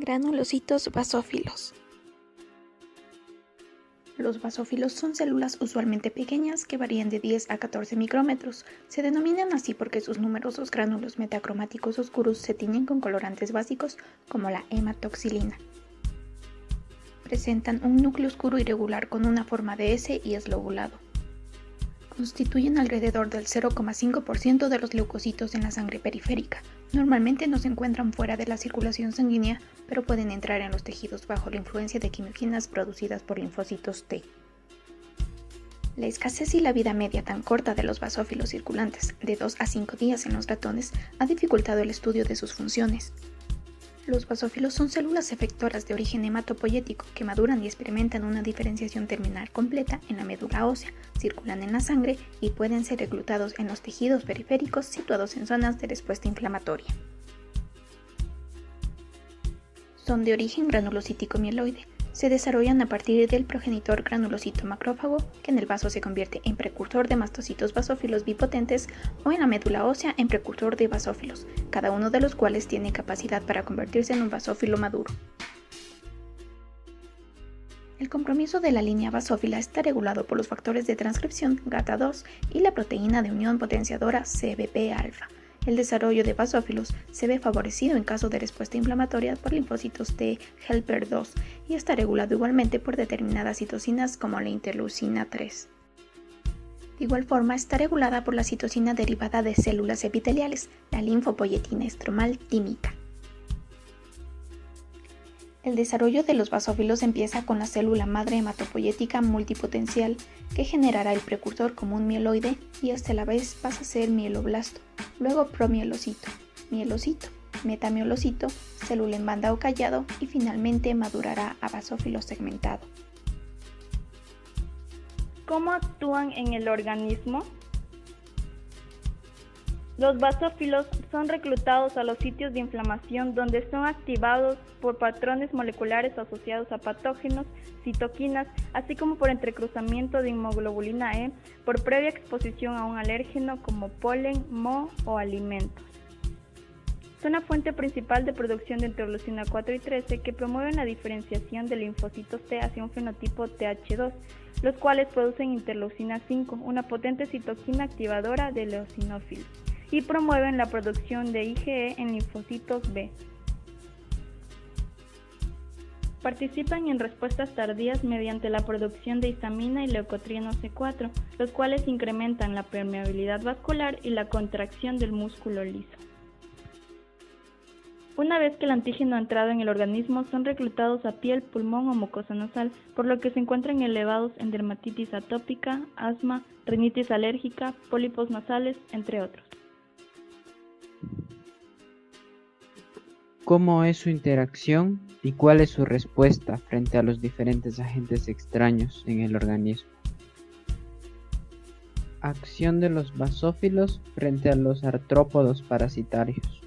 Granulocitos basófilos. Los basófilos son células usualmente pequeñas que varían de 10 a 14 micrómetros. Se denominan así porque sus numerosos gránulos metacromáticos oscuros se tiñen con colorantes básicos como la hematoxilina. Presentan un núcleo oscuro irregular con una forma de S y es lobulado. Constituyen alrededor del 0,5% de los leucocitos en la sangre periférica. Normalmente no se encuentran fuera de la circulación sanguínea, pero pueden entrar en los tejidos bajo la influencia de quimioquinas producidas por linfocitos T. La escasez y la vida media tan corta de los basófilos circulantes, de 2 a 5 días en los ratones, ha dificultado el estudio de sus funciones. Los basófilos son células efectoras de origen hematopoyético que maduran y experimentan una diferenciación terminal completa en la médula ósea, circulan en la sangre y pueden ser reclutados en los tejidos periféricos situados en zonas de respuesta inflamatoria. Son de origen granulocítico mieloide. Se desarrollan a partir del progenitor granulocito macrófago, que en el vaso se convierte en precursor de mastocitos basófilos bipotentes, o en la médula ósea en precursor de basófilos, cada uno de los cuales tiene capacidad para convertirse en un basófilo maduro. El compromiso de la línea basófila está regulado por los factores de transcripción GATA2 y la proteína de unión potenciadora CBP-alfa. El desarrollo de basófilos se ve favorecido en caso de respuesta inflamatoria por linfocitos T helper 2 y está regulado igualmente por determinadas citocinas como la interleucina 3. De igual forma está regulada por la citocina derivada de células epiteliales, la linfopoyetina estromal tímica. El desarrollo de los basófilos empieza con la célula madre hematopoyética multipotencial que generará el precursor como un mieloide y hasta la vez pasa a ser mieloblasto, luego promielocito, mielocito, metamielocito, célula en banda o callado y finalmente madurará a basófilo segmentado. ¿Cómo actúan en el organismo? Los basófilos son reclutados a los sitios de inflamación donde son activados por patrones moleculares asociados a patógenos, citoquinas, así como por entrecruzamiento de inmunoglobulina E por previa exposición a un alérgeno como polen, moho o alimentos. Son la fuente principal de producción de interleucina 4 y 13 que promueven la diferenciación de linfocitos T hacia un fenotipo Th2, los cuales producen interleucina 5, una potente citoquina activadora de eosinófilos, y promueven la producción de IgE en linfocitos B. Participan en respuestas tardías mediante la producción de histamina y leucotrieno C4, los cuales incrementan la permeabilidad vascular y la contracción del músculo liso. Una vez que el antígeno ha entrado en el organismo, son reclutados a piel, pulmón o mucosa nasal, por lo que se encuentran elevados en dermatitis atópica, asma, rinitis alérgica, pólipos nasales, entre otros. ¿Cómo es su interacción y cuál es su respuesta frente a los diferentes agentes extraños en el organismo? Acción de los basófilos frente a los artrópodos parasitarios.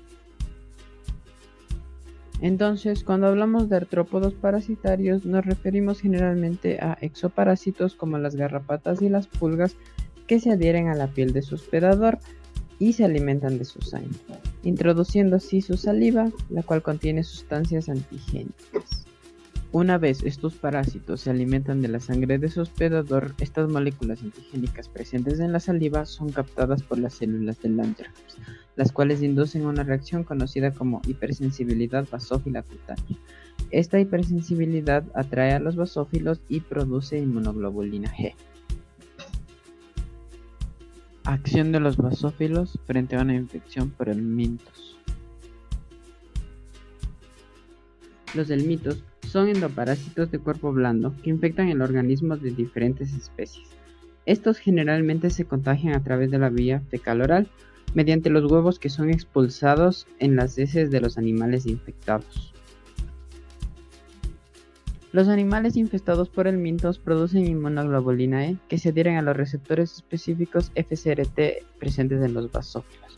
Entonces, cuando hablamos de artrópodos parasitarios, nos referimos generalmente a exoparásitos como las garrapatas y las pulgas que se adhieren a la piel de su hospedador y se alimentan de su sangre, introduciendo así su saliva, la cual contiene sustancias antigénicas. Una vez estos parásitos se alimentan de la sangre de su hospedador, estas moléculas antigénicas presentes en la saliva son captadas por las células del Langerhans, las cuales inducen una reacción conocida como hipersensibilidad basófila cutánea. Esta hipersensibilidad atrae a los basófilos y produce inmunoglobulina G. Acción de los basófilos frente a una infección por helmintos. Los helmintos son endoparásitos de cuerpo blando que infectan el organismo de diferentes especies. Estos generalmente se contagian a través de la vía fecal-oral, mediante los huevos que son expulsados en las heces de los animales infectados. Los animales infestados por helmintos producen inmunoglobulina E que se adhieren a los receptores específicos FcRT presentes en los basófilos.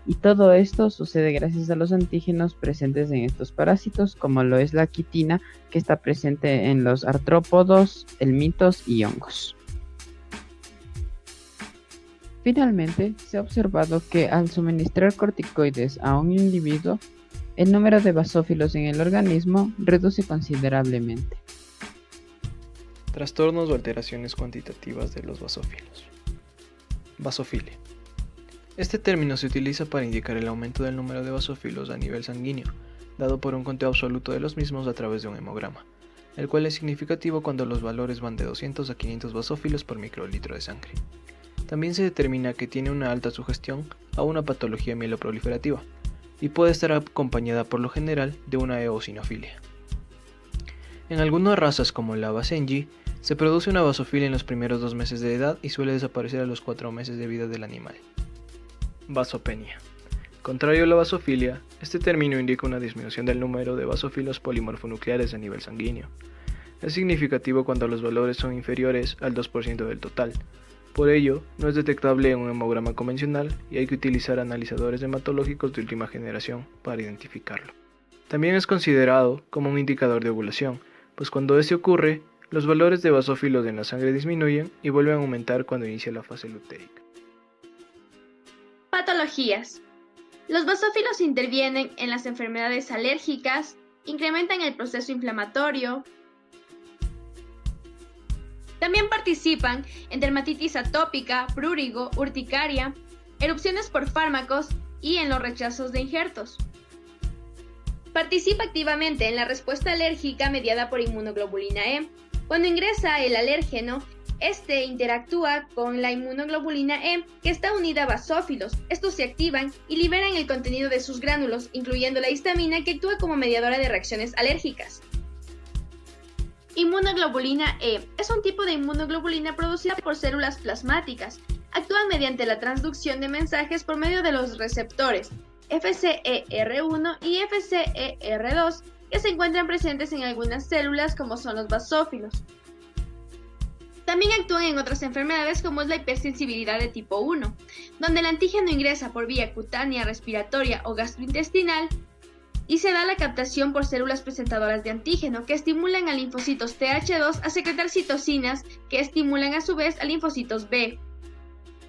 Y todo esto sucede gracias a los antígenos presentes en estos parásitos, como lo es la quitina, que está presente en los artrópodos, helmintos y hongos. Finalmente, se ha observado que al suministrar corticoides a un individuo, el número de basófilos en el organismo reduce considerablemente. Trastornos o alteraciones cuantitativas de los basófilos. Basofilia. Este término se utiliza para indicar el aumento del número de basófilos a nivel sanguíneo, dado por un conteo absoluto de los mismos a través de un hemograma, el cual es significativo cuando los valores van de 200 a 500 basófilos por microlitro de sangre. También se determina que tiene una alta sugestión a una patología mieloproliferativa, y puede estar acompañada por lo general de una eosinofilia. En algunas razas como la Basenji, se produce una basofilia en los primeros 2 meses de edad y suele desaparecer a los 4 meses de vida del animal. Basopenia. Contrario a la basofilia, este término indica una disminución del número de basófilos polimorfonucleares a nivel sanguíneo. Es significativo cuando los valores son inferiores al 2% del total. Por ello, no es detectable en un hemograma convencional y hay que utilizar analizadores hematológicos de última generación para identificarlo. También es considerado como un indicador de ovulación, pues cuando este ocurre, los valores de basófilos en la sangre disminuyen y vuelven a aumentar cuando inicia la fase luteica. Patologías. Los basófilos intervienen en las enfermedades alérgicas, incrementan el proceso inflamatorio. También participan en dermatitis atópica, prurigo, urticaria, erupciones por fármacos y en los rechazos de injertos. Participa activamente en la respuesta alérgica mediada por inmunoglobulina E. Cuando ingresa el alérgeno, este interactúa con la inmunoglobulina E, que está unida a basófilos. Estos se activan y liberan el contenido de sus gránulos, incluyendo la histamina, que actúa como mediadora de reacciones alérgicas. Inmunoglobulina E es un tipo de inmunoglobulina producida por células plasmáticas. Actúan mediante la transducción de mensajes por medio de los receptores FcER1 y FcER2, que se encuentran presentes en algunas células como son los basófilos. También actúan en otras enfermedades como es la hipersensibilidad de tipo 1, donde el antígeno ingresa por vía cutánea, respiratoria o gastrointestinal y se da la captación por células presentadoras de antígeno que estimulan a linfocitos Th2 a secretar citocinas que estimulan a su vez a linfocitos B.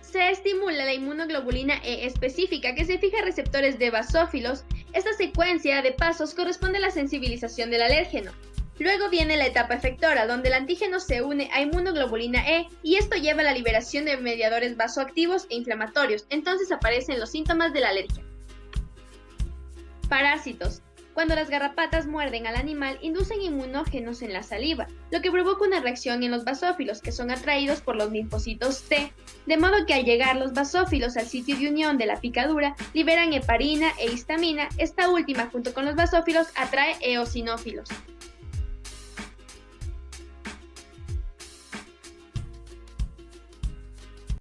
Se estimula la inmunoglobulina E específica que se fija a receptores de basófilos. Esta secuencia de pasos corresponde a la sensibilización del alérgeno. Luego viene la etapa efectora, donde el antígeno se une a inmunoglobulina E y esto lleva a la liberación de mediadores vasoactivos e inflamatorios. Entonces aparecen los síntomas de la alergia. Parásitos. Cuando las garrapatas muerden al animal, inducen inmunógenos en la saliva, lo que provoca una reacción en los basófilos, que son atraídos por los linfocitos T, de modo que al llegar los basófilos al sitio de unión de la picadura, liberan heparina e histamina. Esta última, junto con los basófilos, atrae eosinófilos.